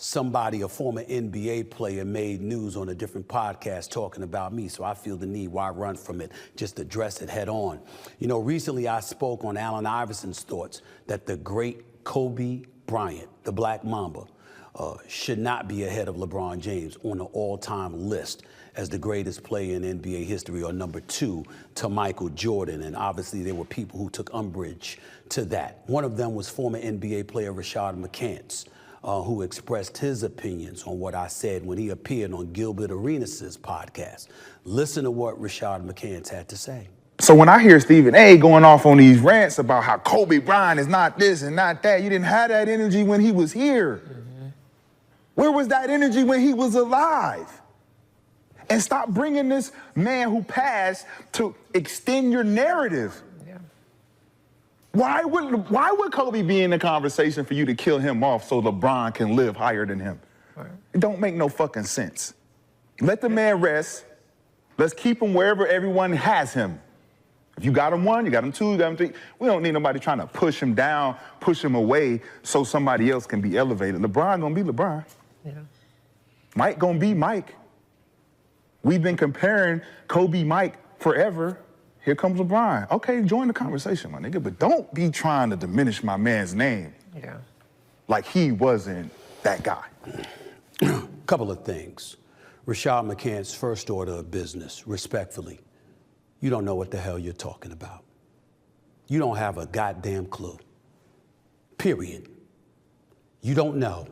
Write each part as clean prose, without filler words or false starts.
somebody, a former NBA player, made news on a different podcast talking about me, so I feel the need, why run from it, just address it head on. You know, recently I spoke on Allen Iverson's thoughts that the great Kobe Bryant, the Black Mamba, should not be ahead of LeBron James on the all-time list as the greatest player in NBA history, or number 2 to Michael Jordan. And obviously there were people who took umbrage to that. One of them was former NBA player Rashad McCants, who expressed his opinions on what I said when he appeared on Gilbert Arenas' podcast. Listen to what Rashad McCants had to say. So when I hear Stephen A. going off on these rants about how Kobe Bryant is not this and not that, you didn't have that energy when he was here. Where was that energy when he was alive? And stop bringing this man who passed to extend your narrative. Yeah. Why would Kobe be in the conversation for you to kill him off so LeBron can live higher than him? Right. It don't make no fucking sense. Let the man rest. Let's keep him wherever everyone has him. If you got him 1, you got him 2, you got him 3. We don't need nobody trying to push him down, push him away so somebody else can be elevated. LeBron gonna be LeBron. Yeah. Mike gonna be Mike. We've been comparing Kobe, Mike forever. Here comes LeBron. Okay, join the conversation, my nigga, but don't be trying to diminish my man's name. Yeah. Like he wasn't that guy. Couple of things. Rashad McCants' first order of business, respectfully, you don't know what the hell you're talking about. You don't have a goddamn clue. Period. You don't know.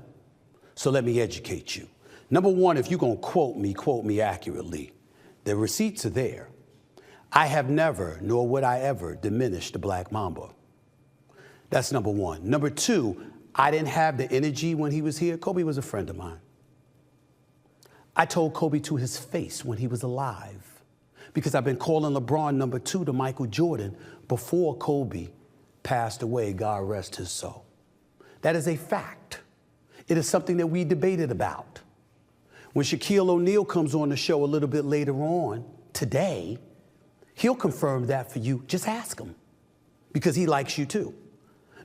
So let me educate you. Number one, if you're going to quote me accurately. The receipts are there. I have never, nor would I ever, diminish the Black Mamba. That's number one. Number two, I didn't have the energy when he was here. Kobe was a friend of mine. I told Kobe to his face when he was alive, because I've been calling LeBron number 2 to Michael Jordan before Kobe passed away, God rest his soul. That is a fact. It is something that we debated about. When Shaquille O'Neal comes on the show a little bit later on today, he'll confirm that for you. Just ask him, because he likes you too.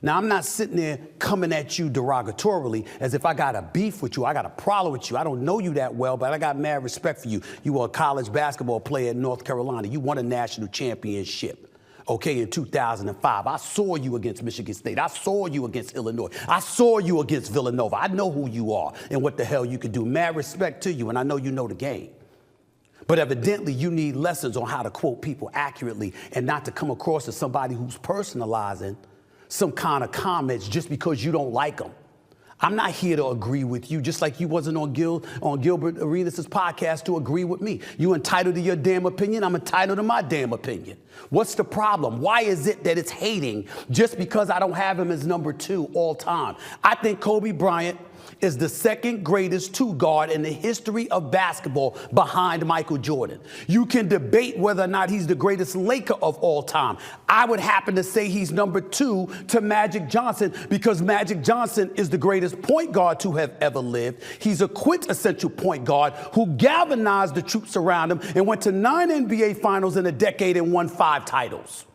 Now, I'm not sitting there coming at you derogatorily as if I got a beef with you. I got a problem with you. I don't know you that well, but I got mad respect for you. You were a college basketball player in North Carolina. You won a national championship, okay, in 2005. I saw you against Michigan State. I saw you against Illinois. I saw you against Villanova. I know who you are and what the hell you can do. Mad respect to you, and I know you know the game. But evidently, you need lessons on how to quote people accurately and not to come across as somebody who's personalizing some kind of comments just because you don't like them. I'm not here to agree with you, just like you wasn't on Gilbert Arenas' podcast to agree with me. You entitled to your damn opinion, I'm entitled to my damn opinion. What's the problem? Why is it that it's hating just because I don't have him as number 2 all time? I think Kobe Bryant is the second greatest 2 guard in the history of basketball behind Michael Jordan. You can debate whether or not he's the greatest Laker of all time. I would happen to say he's number 2 to Magic Johnson, because Magic Johnson is the greatest point guard to have ever lived. He's a quintessential point guard who galvanized the troops around him and went to 9 NBA finals in a decade and won 5 titles.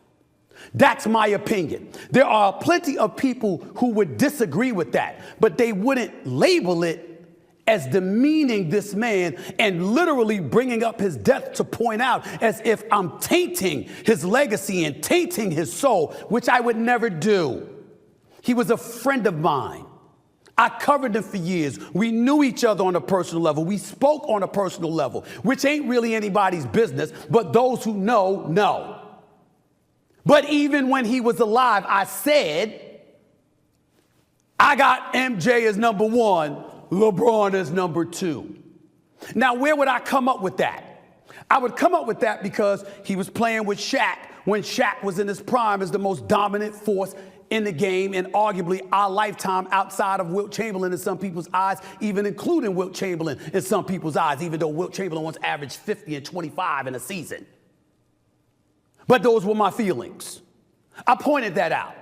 That's my opinion. There are plenty of people who would disagree with that, but they wouldn't label it as demeaning this man and literally bringing up his death to point out as if I'm tainting his legacy and tainting his soul, which I would never do. He was a friend of mine. I covered him for years. We knew each other on a personal level. We spoke on a personal level, which ain't really anybody's business, but those who know, know. But even when he was alive, I said, I got MJ as number 1, LeBron as number 2. Now, where would I come up with that? I would come up with that because he was playing with Shaq when Shaq was in his prime as the most dominant force in the game, and arguably our lifetime outside of Wilt Chamberlain in some people's eyes, even including Wilt Chamberlain in some people's eyes, even though Wilt Chamberlain once averaged 50 and 25 in a season. But those were my feelings. I pointed that out.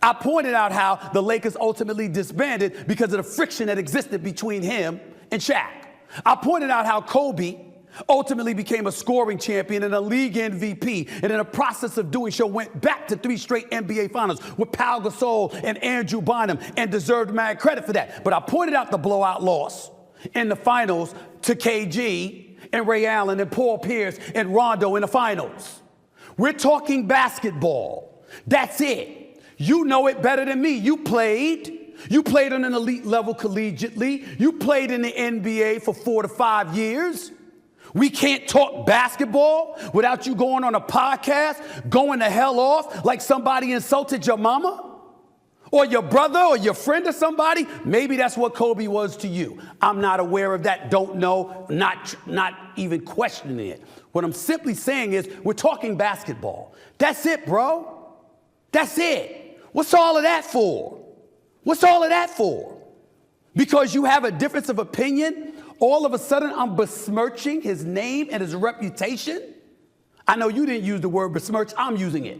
I pointed out how the Lakers ultimately disbanded because of the friction that existed between him and Shaq. I pointed out how Kobe ultimately became a scoring champion and a league MVP, and in the process of doing so went back to 3 straight NBA finals with Pau Gasol and Andrew Bynum and deserved mad credit for that. But I pointed out the blowout loss in the finals to KG and Ray Allen and Paul Pierce and Rondo in the finals. We're talking basketball. That's it. You know it better than me. You played on an elite level collegiately. You played in the NBA for 4 to 5 years. We can't talk basketball without you going on a podcast, going the hell off like somebody insulted your mama or your brother or your friend or somebody. Maybe that's what Kobe was to you. I'm not aware of that, don't know, not even questioning it. What I'm simply saying is we're talking basketball. That's it, bro. That's it. What's all of that for? What's all of that for? Because you have a difference of opinion, all of a sudden I'm besmirching his name and his reputation? I know you didn't use the word besmirch, I'm using it.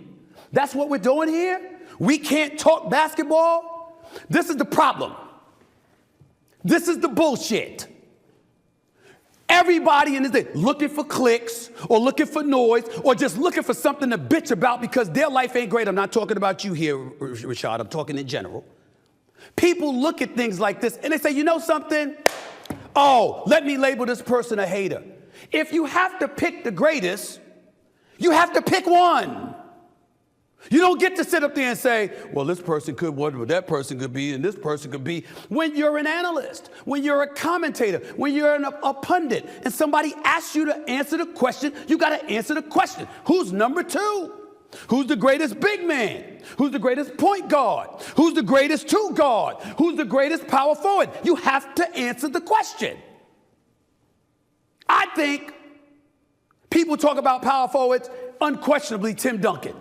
That's what we're doing here? We can't talk basketball? This is the problem. This is the bullshit. Everybody in this day looking for clicks or looking for noise or just looking for something to bitch about because their life ain't great. I'm not talking about you here, Rashad. I'm talking in general. People look at things like this and they say, you know something? Oh, let me label this person a hater. If you have to pick the greatest, you have to pick one. You don't get to sit up there and say, well, this person could, what that person could be, and this person could be. When you're an analyst, when you're a commentator, when you're a pundit, and somebody asks you to answer the question, you got to answer the question. Who's number 2? Who's the greatest big man? Who's the greatest point guard? Who's the greatest 2 guard? Who's the greatest power forward? You have to answer the question. I think people talk about power forwards, unquestionably Tim Duncan.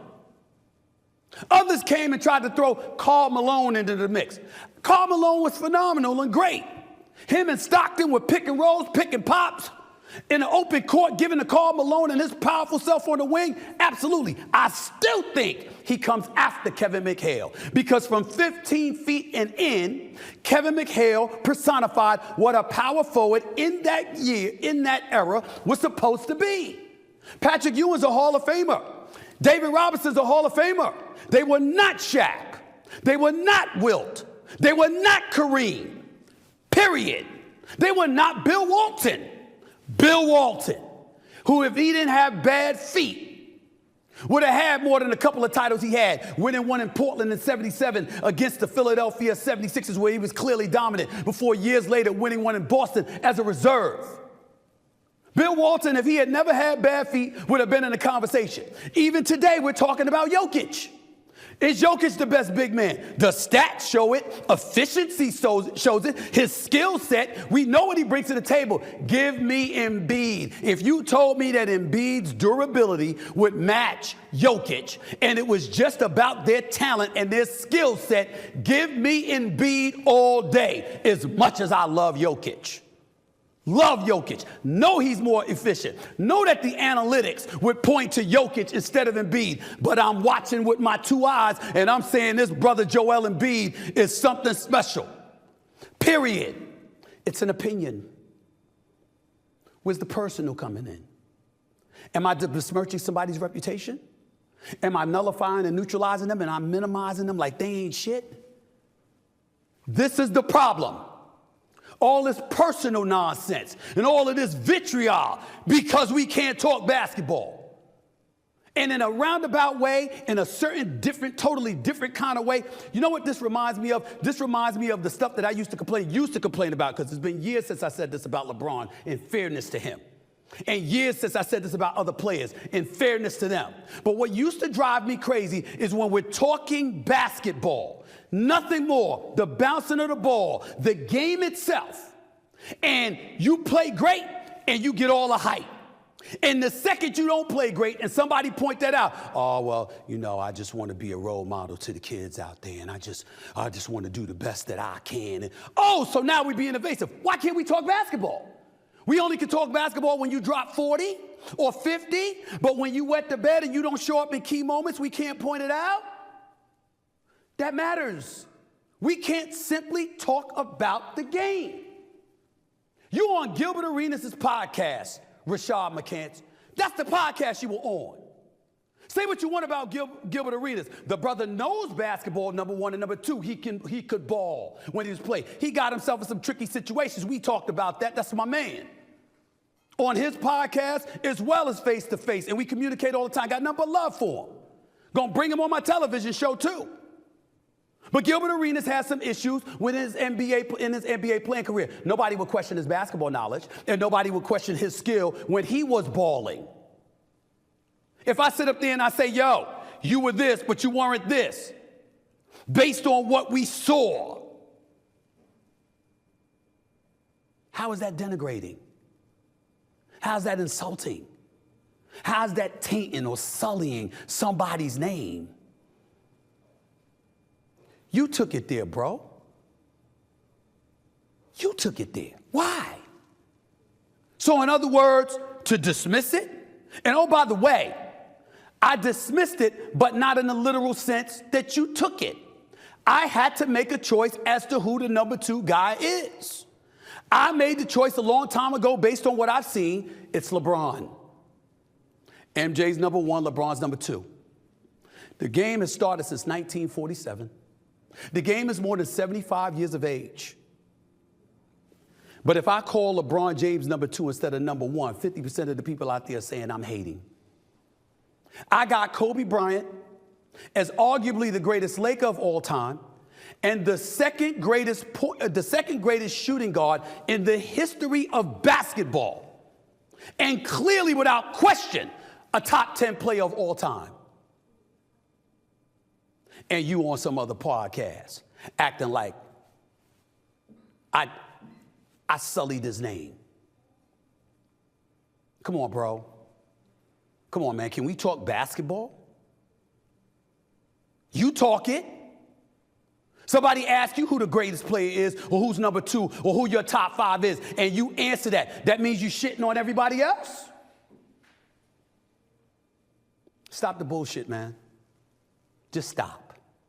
Others came and tried to throw Karl Malone into the mix. Karl Malone was phenomenal and great. Him and Stockton were picking rolls, picking pops in the open court, giving to Karl Malone and his powerful self on the wing. Absolutely. I still think he comes after Kevin McHale because from 15 feet and in, Kevin McHale personified what a power forward in that year, in that era, was supposed to be. Patrick Ewing's a Hall of Famer. David Robinson's a Hall of Famer. They were not Shaq. They were not Wilt. They were not Kareem. Period. They were not Bill Walton. Bill Walton, who if he didn't have bad feet, would have had more than a couple of titles he had, winning one in Portland in '77 against the Philadelphia 76ers where he was clearly dominant, before years later winning one in Boston as a reserve. Bill Walton, if he had never had bad feet, would have been in the conversation. Even today, we're talking about Jokic. Is Jokic the best big man? The stats show it. Efficiency shows it. His skill set, we know what he brings to the table. Give me Embiid. If you told me that Embiid's durability would match Jokic and it was just about their talent and their skill set, give me Embiid all day, as much as I love Jokic. Love Jokic. Know he's more efficient. Know that the analytics would point to Jokic instead of Embiid. But I'm watching with my 2 eyes, and I'm saying this brother Joel Embiid is something special. Period. It's an opinion. Where's the personal coming in? Am I besmirching somebody's reputation? Am I nullifying and neutralizing them and I'm minimizing them like they ain't shit? This is the problem. All this personal nonsense and all of this vitriol because we can't talk basketball. And in a roundabout way, in a certain different, totally different kind of way, you know what this reminds me of? This reminds me of the stuff that I used to complain about, because it's been years since I said this about LeBron, in fairness to him. And years since I said this about other players, in fairness to them. But what used to drive me crazy is when we're talking basketball, nothing more, the bouncing of the ball, the game itself, and you play great and you get all the hype. And the second you don't play great and somebody point that out, oh, well, you know, I just want to be a role model to the kids out there, and I just want to do the best that I can. And, oh, so now we're being evasive. Why can't we talk basketball? We only can talk basketball when you drop 40 or 50, but when you wet the bed and you don't show up in key moments, we can't point it out. That matters. We can't simply talk about the game. You on Gilbert Arenas' podcast, Rashad McCants. That's the podcast you were on. Say what you want about Gilbert Arenas. The brother knows basketball, number one, and number two, he could ball when he was playing. He got himself in some tricky situations. We talked about that. That's my man. On his podcast, as well as face-to-face, and we communicate all the time. Got nothing but love for him. Gonna bring him on my television show, too. But Gilbert Arenas has some issues with his NBA playing career. Nobody would question his basketball knowledge, and nobody would question his skill when he was balling. If I sit up there and I say, yo, you were this, but you weren't this, based on what we saw, how is that denigrating? How's that insulting? How's that tainting or sullying somebody's name? You took it there, bro. You took it there. Why? So in other words, to dismiss it, and oh, by the way, I dismissed it, but not in the literal sense that you took it. I had to make a choice as to who the number two guy is. I made the choice a long time ago based on what I've seen. It's LeBron. MJ's number one, LeBron's number two. The game has started since 1947. The game is more than 75 years of age. But if I call LeBron James number two instead of number one, 50% of the people out there are saying I'm hating. I got Kobe Bryant as arguably the greatest Laker of all time and the second greatest shooting guard in the history of basketball. And clearly, without question, a top 10 player of all time. And you on some other podcast acting like I sullied his name. Come on, bro. Come on, man. Can we talk basketball? You talk it. Somebody asks you who the greatest player is or who's number two or who your top five is, and you answer that. That means you shitting on everybody else? Stop the bullshit, man. Just stop.